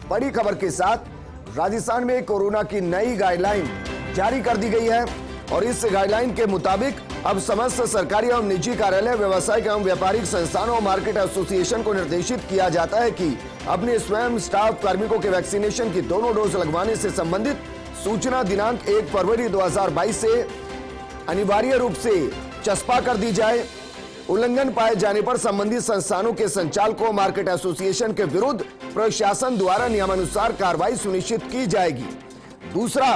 बड़ी खबर के साथ राजस्थान में कोरोना की नई गाइडलाइन जारी कर दी गई है और इस गाइडलाइन के मुताबिक अब समस्त सरकारी एवं निजी कार्यालय, व्यावसायिक एवं व्यापारिक संस्थानों और मार्केट एसोसिएशन को निर्देशित किया जाता है कि अपने स्वयं स्टाफ कार्मिकों के वैक्सीनेशन की दोनों डोज लगवाने से संबंधित सूचना दिनांक 1 फरवरी 2022 से अनिवार्य रूप से चस्पा कर दी जाए। उल्लंघन पाए जाने पर संबंधित संस्थानों के संचालकों, मार्केट एसोसिएशन के विरुद्ध प्रशासन द्वारा नियमानुसार कार्रवाई सुनिश्चित की जाएगी। दूसरा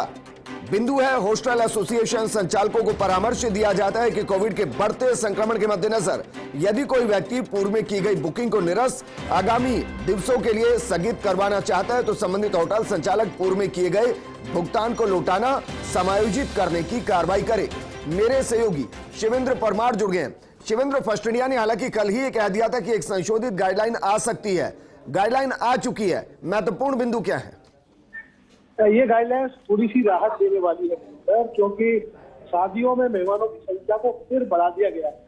बिंदु है, हॉस्टल एसोसिएशन संचालकों को परामर्श दिया जाता है कि कोविड के बढ़ते संक्रमण के मद्देनजर यदि कोई व्यक्ति पूर्व में की गई बुकिंग को निरस्त आगामी दिवसों के लिए स्थगित करवाना चाहता है तो संबंधित होटल संचालक पूर्व में किए गए भुगतान को लौटाना समायोजित करने की कार्रवाई करे। मेरे सहयोगी शिवेंद्र परमार जुड़ गए। शिवेंद्र, फर्स्ट इंडिया ने हालांकि कल ही कह दिया था कि एक संशोधित गाइडलाइन आ सकती है, गाइडलाइन आ चुकी है, महत्वपूर्ण बिंदु क्या है? ये गाइडलाइंस थोड़ी सी राहत देने वाली है सर, क्योंकि शादियों में मेहमानों की संख्या को फिर बढ़ा दिया गया है।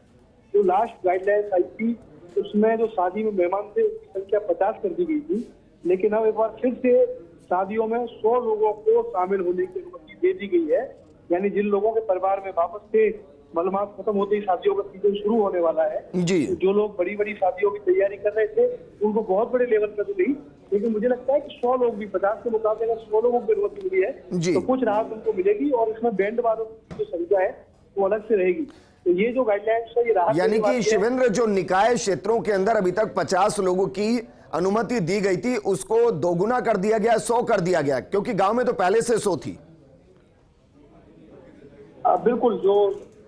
जो लास्ट गाइडलाइंस आई थी उसमें जो शादी में मेहमान थे उसकी संख्या 50 कर दी गई थी, लेकिन अब एक बार फिर से शादियों में 100 लोगों को शामिल होने की अनुमति दे दी गई है। यानी जिन लोगों के परिवार में वापस से मलमास खत्म होते ही शादियों का सीजन शुरू होने वाला है जी। जो लोग बड़ी बड़ी शादियों की तैयारी कर रहे थे उनको बहुत बड़े लेवल पर तो नहीं, लेकिन मुझे लगता है कि 100 लोग भी 50 के मुकाबले अगर 100 लोगों को अनुमति मिली है तो कुछ राहत उनको मिलेगी और इसमें बैंड वालों की जो संख्या है वो अलग से रहेगी। तो ये जो गाइडलाइंस है ये राहत, यानी कि शिवेंद्र, जो निकाय क्षेत्रों के अंदर अभी तक 50 लोगों की अनुमति दी गई थी उसको दोगुना कर दिया गया, 100 कर दिया गया, क्योंकि गांव में तो पहले से 100 थी। बिल्कुल, जो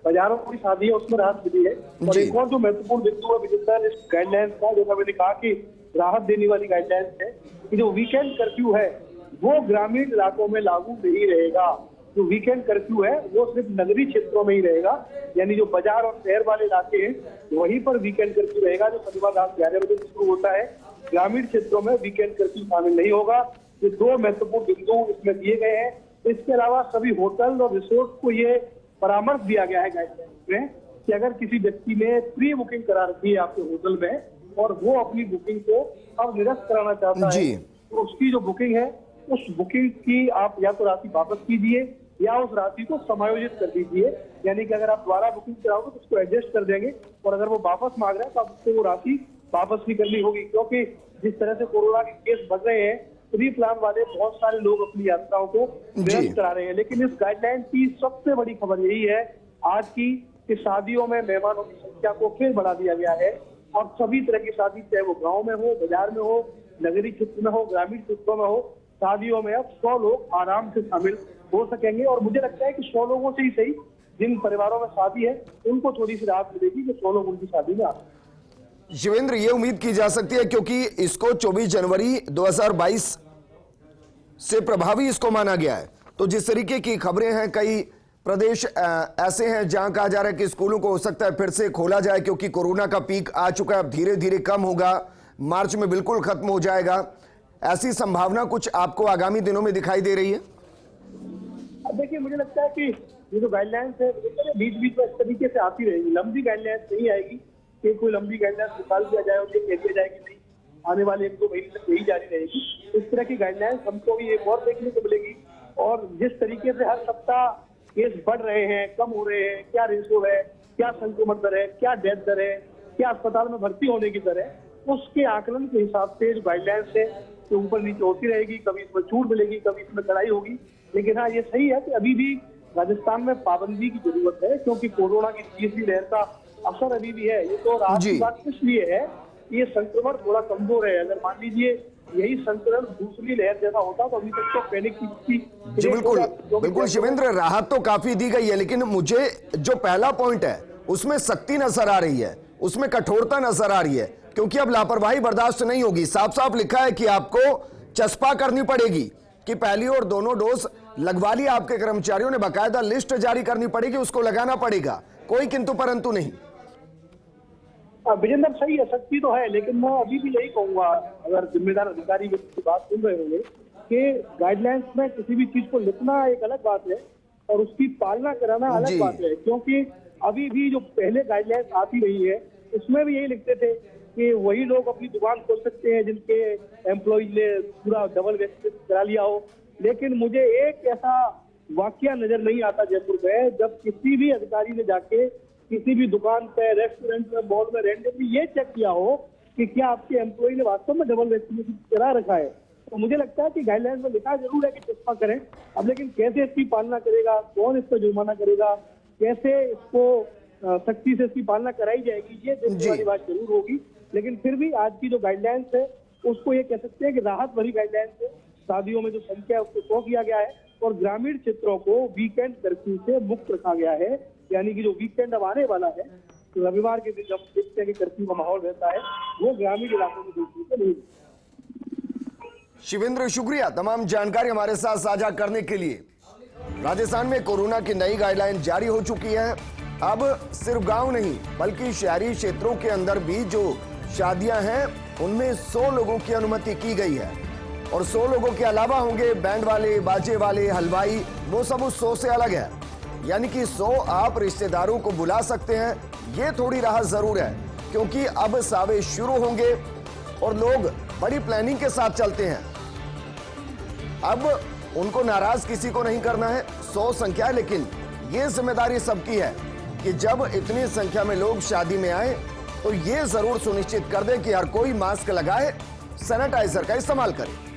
बाजारों की शादी है उसमें राहत मिली है। और एक और जो महत्वपूर्ण बिंदु है विजेंद्र इस गाइडलाइंस का, जैसा मैंने कहा कि राहत देने वाली गाइडलाइंस है कि जो वीकेंड कर्फ्यू है वो ग्रामीण इलाकों में लागू नहीं रहेगा। जो वीकेंड कर्फ्यू है वो सिर्फ नगरीय क्षेत्रों में ही रहेगा, यानी जो बाजार और शहर वाले इलाके हैं वहीं पर वीकेंड कर्फ्यू रहेगा, जो शनिवार रात 11 बजे शुरू होता है। ग्रामीण क्षेत्रों में वीकेंड कर्फ्यू शामिल नहीं होगा। ये दो महत्वपूर्ण बिंदु इसमें दिए गए हैं। इसके अलावा सभी होटल और रिसोर्ट को ये परामर्श दिया गया है गाइडलाइन में कि अगर किसी व्यक्ति ने प्री बुकिंग करा रखी है आपके होटल में और वो अपनी बुकिंग को अब निरस्त कराना चाहता है तो उसकी जो बुकिंग है उस बुकिंग की आप या तो राशि वापस कीजिए या उस राशि को समायोजित कर दीजिए। यानी कि अगर आप दोबारा बुकिंग कराओगे तो उसको एडजस्ट कर देंगे और अगर वो वापस मांग रहा है तो आपको वो राशि वापस भी करनी होगी, क्योंकि जिस तरह से कोरोना के केस बढ़ रहे हैं प्री प्लान वाले बहुत सारे लोग अपनी यात्राओं को निरस्त करा रहे हैं। लेकिन इस गाइडलाइन की सबसे बड़ी खबर यही है आज की कि शादियों में मेहमानों की संख्या को फिर बढ़ा दिया गया है और सभी तरह की शादी, चाहे वो गांव में हो, बाजार में हो, नगरीय क्षेत्र में हो, ग्रामीण क्षेत्रों में हो, शादियों में अब 100 लोग आराम से शामिल हो सकेंगे। और मुझे लगता है कि 100 लोगों से ही सही, जिन परिवारों में शादी है उनको थोड़ी सी राहत मिलेगी कि 100 लोग उनकी शादी में आ। शिवेंद्र, ये उम्मीद की जा सकती है क्योंकि इसको 24 जनवरी 2022 से प्रभावी इसको माना गया है, तो जिस तरीके की खबरें हैं कई प्रदेश ऐसे हैं जहां कहा जा रहा है कि स्कूलों को हो सकता है फिर से खोला जाए क्योंकि कोरोना का पीक आ चुका है, अब धीरे धीरे कम होगा, मार्च में बिल्कुल खत्म हो जाएगा। ऐसी संभावना कुछ आपको आगामी दिनों में दिखाई दे रही है? देखिए, मुझे लगता है कि ये जो गाइडलाइंस है बीच बीच में इस तरीके से आती रहेगी, लंबी गाइडलाइंस नहीं आएगी कि कोई लंबी गाइडलाइंस निकाल दिया जाए और ये कह दिया जाए कि नहीं आने वाले 1-2 महीने तक यही जारी रहेगी। इस तरह की गाइडलाइंस हमको भी एक और देखने को मिलेगी। और जिस तरीके से हर सप्ताह केस बढ़ रहे हैं, कम हो रहे हैं, क्या रेशो है, क्या संक्रमण दर है, क्या डेथ दर है, क्या अस्पताल में भर्ती होने की दर है, उसके आकलन के हिसाब से जो गाइडलाइंस है तो ऊपर नीचे होती रहेगी। कभी इसमें छूट मिलेगी, कभी इसमें कड़ाई होगी। लेकिन हाँ, ये सही है कि अभी भी राजस्थान में पाबंदी की जरूरत है क्योंकि कोरोना की तीसरी लहर का असर अभी भी है। ये तो रात की बात इसलिए है, ये संक्रमण थोड़ा कमजोर है। अगर मान लीजिए यही संक्रमण दूसरी लहर जैसा होता तो अभी तक तो पैनिक की जी बिल्कुल शिवेंद्र, राहत तो काफी दी गई है, लेकिन मुझे जो पहला पॉइंट है उसमें सख्ती नजर आ रही है, उसमें कठोरता नजर आ रही है क्योंकि अब लापरवाही बर्दाश्त नहीं होगी। साफ साफ लिखा है कि आपको चस्पा करनी पड़ेगी कि पहली और दोनों डोज लगवा लिया आपके कर्मचारियों ने, बाकायदा लिस्ट जारी करनी पड़ेगी, उसको लगाना पड़ेगा, कोई किंतु परंतु नहीं। विजेंद्र, सही है, सख्ती तो है, लेकिन मैं अभी भी यही कहूंगा, अगर जिम्मेदार अधिकारी की बात सुन रहे होंगे कि गाइडलाइंस में किसी भी चीज को लिखना एक अलग बात है और उसकी पालना कराना अलग बात है। क्योंकि अभी भी जो पहले गाइडलाइंस आती रही है उसमें भी यही लिखते थे कि वही लोग अपनी दुकान खोल सकते हैं जिनके एम्प्लॉइज ने पूरा डबल वैक्सीनेशन करा लिया हो। लेकिन मुझे एक ऐसा वाकया नजर नहीं आता जयपुर में जब किसी भी अधिकारी ने जाके किसी भी दुकान पे, रेस्टोरेंट में, मॉल में रैंडमली ये चेक किया हो कि क्या आपके एम्प्लॉय ने वास्तव में डबल वैक्सीनेशन करा रखा है। तो मुझे लगता है कि गाइडलाइंस में लिखा जरूर है कि चश्मा करें, अब लेकिन कैसे इसकी पालना करेगा, कौन इस पर जुर्माना करेगा, कैसे इसको सख्ती से इसकी पालना कराई जाएगी, ये देखने वाली बात जरूर होगी। लेकिन फिर भी आज की जो गाइडलाइंस है उसको ये कह सकते हैं कि राहत भरी गाइडलाइंस है। शादियों में जो संख्या है उसको 100 किया गया है और ग्रामीण क्षेत्रों को वीकेंड कर्फ्यू से मुक्त रखा गया है। यानी कि जो वीकेंड अब आने वाला है, तो रविवार के दिन जब देखते हैं कि कर्फ्यू का माहौल रहता है, वो ग्रामीण इलाकों में देखने को नहीं। शिवेंद्र, शुक्रिया तमाम जानकारी हमारे साथ साझा करने के लिए। राजस्थान में कोरोना की नई गाइडलाइन जारी हो चुकी है। अब सिर्फ गांव नहीं बल्कि शहरी क्षेत्रों के अंदर भी जो शादियां हैं उनमें 100 लोगों की अनुमति की गई है और 100 लोगों के अलावा होंगे बैंड वाले, बाजे वाले, हलवाई, वो सब उस 100 से अलग है। यानी कि 100 आप रिश्तेदारों को बुला सकते हैं। ये थोड़ी राहत जरूर है क्योंकि अब सावे शुरू होंगे और लोग बड़ी प्लानिंग के साथ चलते हैं। अब उनको नाराज किसी को नहीं करना है। 100 संख्या है, लेकिन ये जिम्मेदारी सबकी है कि जब इतनी संख्या में लोग शादी में आए तो ये जरूर सुनिश्चित कर दे कि हर कोई मास्क लगाए, सैनिटाइजर का इस्तेमाल करे।